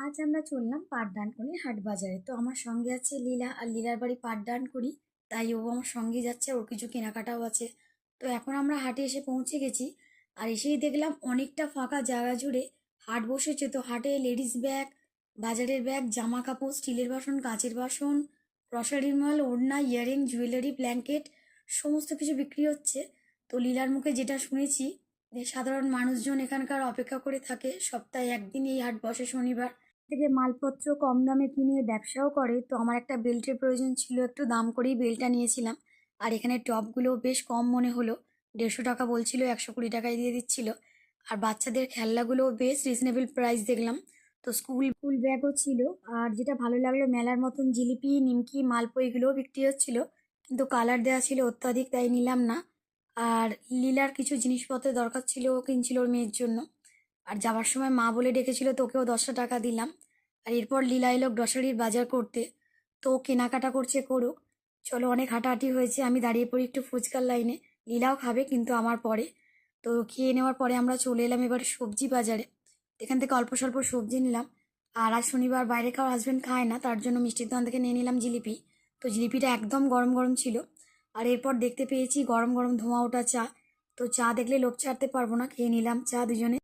আজ আমরা চললাম পাঠদানকুনি হাট বাজারে। তো আমার সঙ্গে আছে লীলা, আর লীলার বাড়ি পাঠদানকুনি, তাই ও আমার সঙ্গে যাচ্ছে, ওর কিছু কেনাকাটাও আছে। তো এখন আমরা হাটে এসে পৌঁছে গেছি, আর এসেই দেখলাম অনেকটা ফাঁকা জায়গা জুড়ে হাট বসেছে। তো হাটে লেডিস ব্যাগ, বাজারের ব্যাগ, জামা কাপড়, স্টিলের বাসন, কাঁচের বাসন, গ্রসারি মাল, ওড়না, ইয়ারিং, জুয়েলারি, ব্ল্যাঙ্কেট সমস্ত কিছু বিক্রি হচ্ছে। তো লীলার মুখে যেটা শুনেছি যে সাধারণ মানুষজন এখানকার অপেক্ষা করে থাকে, সপ্তাহে একদিন এই হাট বসে শনিবার, থেকে মালপত্র কম দামে কিনে ব্যবসাও করে। তো আমার একটা বেল্টের প্রয়োজন ছিল, একটু দাম করেই বেল্টটা নিয়েছিলাম। আর এখানে টপগুলো বেশ কম মনে হলো, 150 টাকা বলছিল, 120 টাকায় দিয়ে দিচ্ছিল। আর বাচ্চাদের খেলনাগুলো বেশ রিজনেবল প্রাইস দেখলাম। তো স্কুল স্কুল ব্যাগও ছিল। আর যেটা ভালো লাগলো, মেলার মতন জিলিপি, নিমকি, মালপো এগুলোও বিক্রি হচ্ছিল, কিন্তু কালার দেওয়া ছিল অত্যাধিক, তাই নিলাম না। আর লীলার কিছু জিনিসপত্রের দরকার ছিল, ও কিনছিল ওর মেয়ের জন্য। আর যাওয়ার সময় মা বলে ডেকেছিল, তোকেও 10টা টাকা দিলাম। আর এরপর লীলা এলো গ্রসারির বাজার করতে। তো ও কেনাকাটা করছে, করুক। চলো, অনেক হাঁটাহাঁটি হয়েছে, আমি দাঁড়িয়ে পড়ি একটু ফুচকার লাইনে। লীলাও খাবে, কিন্তু আমার পরে। তো খেয়ে নেওয়ার পরে আমরা চলে এলাম এবার সবজি বাজারে। এখান থেকে অল্প স্বল্প সবজি নিলাম। আর আজ শনিবার, বাইরে খাওয়ার হাজবেন্ড খায় না, তার জন্য মিষ্টির দোকান থেকে নিয়ে নিলাম জিলিপি। তো জিলিপিটা একদম গরম গরম ছিল। আর এরপর দেখতে পেয়েছি গরম গরম ধোঁয়া ওঠা চা। তো চা দেখলে লোভ ছাড়তে পারবো না, খেয়ে নিলাম চা দুজনে।